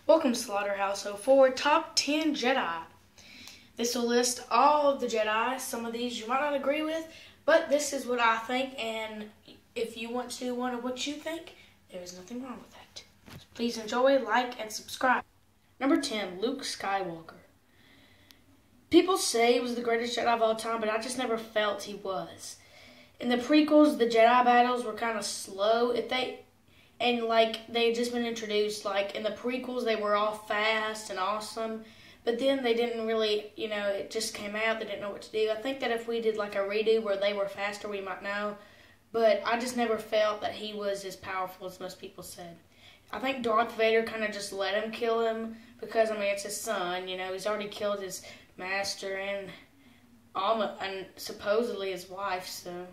Welcome Slaughterhouse 04 Top 10 Jedi. This will list all of the Jedi. Some of these you might not agree with, but this is what I think, and if you want to know what you think, there is nothing wrong with that. Please enjoy, like, and subscribe. Number 10, Luke Skywalker. People say he was the greatest Jedi of all time, but I just never felt he was. In the prequels, the Jedi battles were kind of slow. They had just been introduced. Like in the prequels, they were all fast and awesome, but then they didn't really, it just came out. They didn't know what to do. I think that if we did like a redo where they were faster, we might know. But I just never felt that he was as powerful as most people said. I think Darth Vader kind of just let him kill him because, it's his son. He's already killed his master and supposedly his wife, so,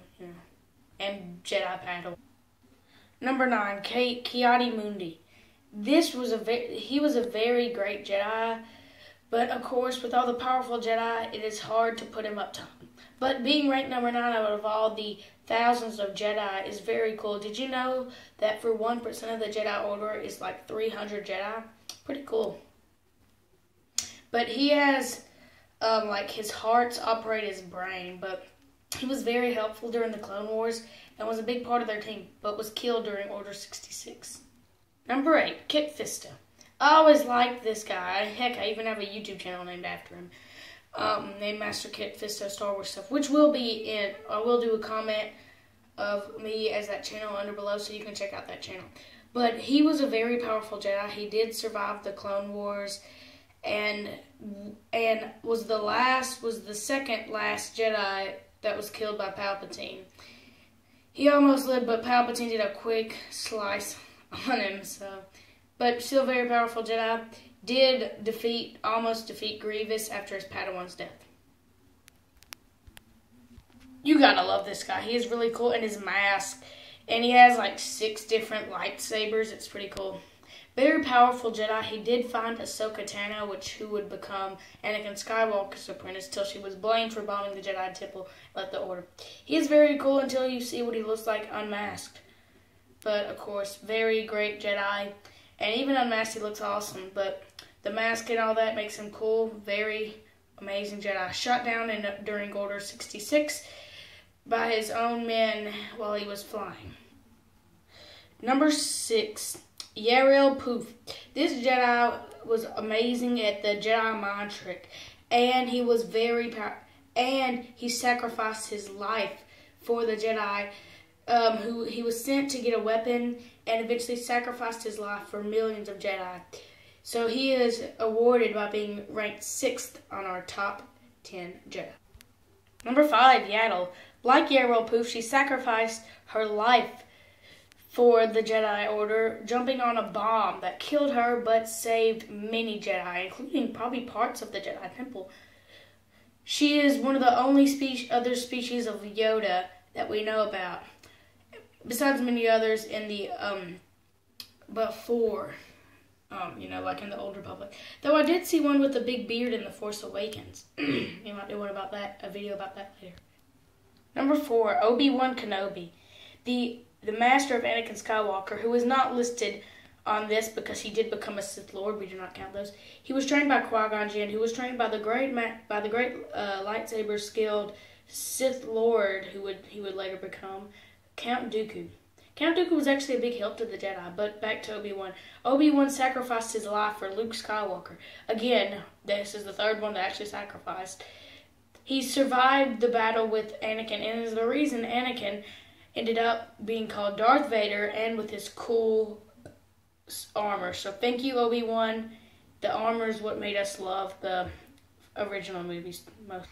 and Jedi battle. Number 9, Ki-Adi-Mundi. He was a very great Jedi, but of course, with all the powerful Jedi, it is hard to put him up top. But being ranked number 9 out of all the thousands of Jedi is very cool. Did you know that for 1% of the Jedi Order is like 300 Jedi? Pretty cool. But he has, his hearts operate his brain, but he was very helpful during the Clone Wars and was a big part of their team, but was killed during Order 66. Number 8, Kit Fisto. I always liked this guy. Heck, I even have a YouTube channel named after him. Named Master Kit Fisto Star Wars stuff, which will be in, I will do a comment of me as that channel under below, so you can check out that channel. But he was a very powerful Jedi. He did survive the Clone Wars, and was the second last Jedi that was killed by Palpatine. He almost lived, but Palpatine did a quick slice on him. But still very powerful Jedi. Did almost defeat Grievous after his Padawan's death. You gotta love this guy. He is really cool, and his mask, and he has like 6 different lightsabers. It's pretty cool. Very powerful Jedi. He did find Ahsoka Tano, who would become Anakin Skywalker's apprentice till she was blamed for bombing the Jedi Temple and left the Order. He is very cool until you see what he looks like unmasked. But, of course, very great Jedi. And even unmasked, he looks awesome. But the mask and all that makes him cool. Very amazing Jedi. Shot down during Order 66 by his own men while he was flying. Number 6. Yarael Poof. This Jedi was amazing at the Jedi mind trick, and he was very powerful. And he sacrificed his life for the Jedi. He was sent to get a weapon, and eventually sacrificed his life for millions of Jedi. So he is awarded by being ranked 6th on our top 10 Jedi. Number 5, Yaddle. Like Yarael Poof, she sacrificed her life for the Jedi Order, jumping on a bomb that killed her but saved many Jedi, including probably parts of the Jedi Temple. She is one of the only other species of Yoda that we know about, besides many others in the, like in the Old Republic. Though I did see one with a big beard in The Force Awakens. You might do a video about that later. Number 4, Obi-Wan Kenobi. The master of Anakin Skywalker, who is not listed on this because he did become a Sith Lord. We do not count those. He was trained by Qui-Gon Jinn, who was trained by the great lightsaber skilled Sith Lord, he would later become Count Dooku. Count Dooku was actually a big help to the Jedi. But back to Obi-Wan. Obi-Wan sacrificed his life for Luke Skywalker. Again, this is the 3rd one that actually sacrificed. He survived the battle with Anakin, and is the reason Anakin ended up being called Darth Vader, and with his cool armor. So thank you, Obi-Wan. The armor is what made us love the original movies most.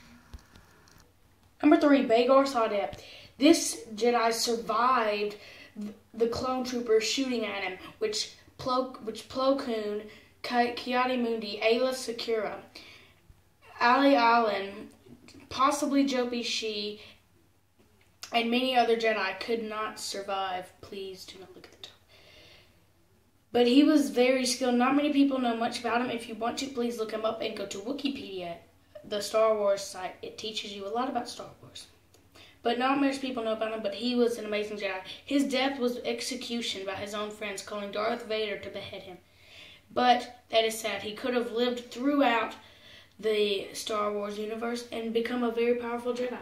Number 3, Bagar Sadat. This Jedi survived the clone troopers shooting at him, which Plo Koon, Ki-Adi-Mundi, Aayla Secura, Ali Allen, possibly Jopi Shi, and many other Jedi could not survive. Please do not look at the top. But he was very skilled. Not many people know much about him. If you want to, please look him up and go to Wikipedia, the Star Wars site. It teaches you a lot about Star Wars. But not much people know about him, but he was an amazing Jedi. His death was execution by his own friends, calling Darth Vader to behead him. But that is sad. He could have lived throughout the Star Wars universe and become a very powerful Jedi.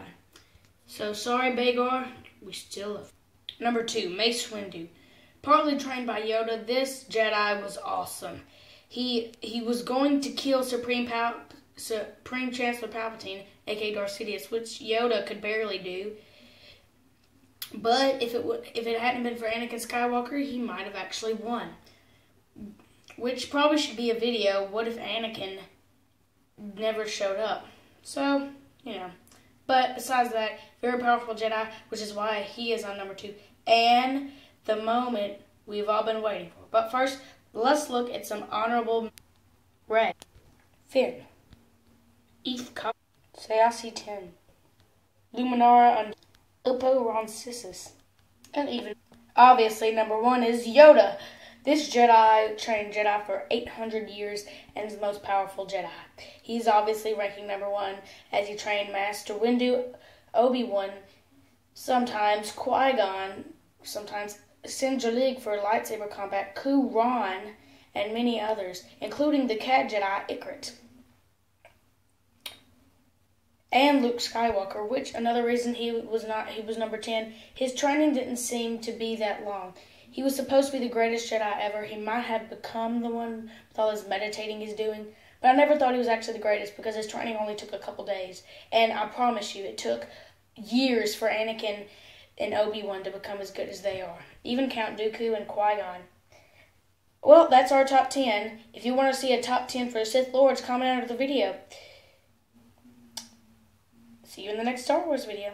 So sorry, Bagar, we still love you. Number 2, Mace Windu. Partly trained by Yoda, this Jedi was awesome. He was going to kill Supreme Chancellor Palpatine, aka Darth Sidious, which Yoda could barely do. But if it hadn't been for Anakin Skywalker, he might have actually won. Which probably should be a video. What if Anakin never showed up? So, you know. But besides that, very powerful Jedi, which is why he is on number 2. And the moment we've all been waiting for. But first, let's look at some honorable Red. Finn. Eth Cobb. Sayasi 10. Luminara on Upo Roncissus. And even, obviously, number 1 is Yoda. This Jedi trained Jedi for 800 years and is the most powerful Jedi. He's obviously ranking number 1 as he trained Master Windu, Obi-Wan, sometimes Qui-Gon, sometimes Sinjalig for lightsaber combat, Ku-Ron, and many others, including the Cat Jedi Ikrit. And Luke Skywalker, which another reason he was number 10. His training didn't seem to be that long. He was supposed to be the greatest Jedi ever. He might have become the one with all his meditating he's doing, but I never thought he was actually the greatest because his training only took a couple days. And I promise you, it took years for Anakin and Obi-Wan to become as good as they are. Even Count Dooku and Qui-Gon. Well, that's our top 10. If you want to see a top 10 for the Sith Lords, comment under the video. See you in the next Star Wars video.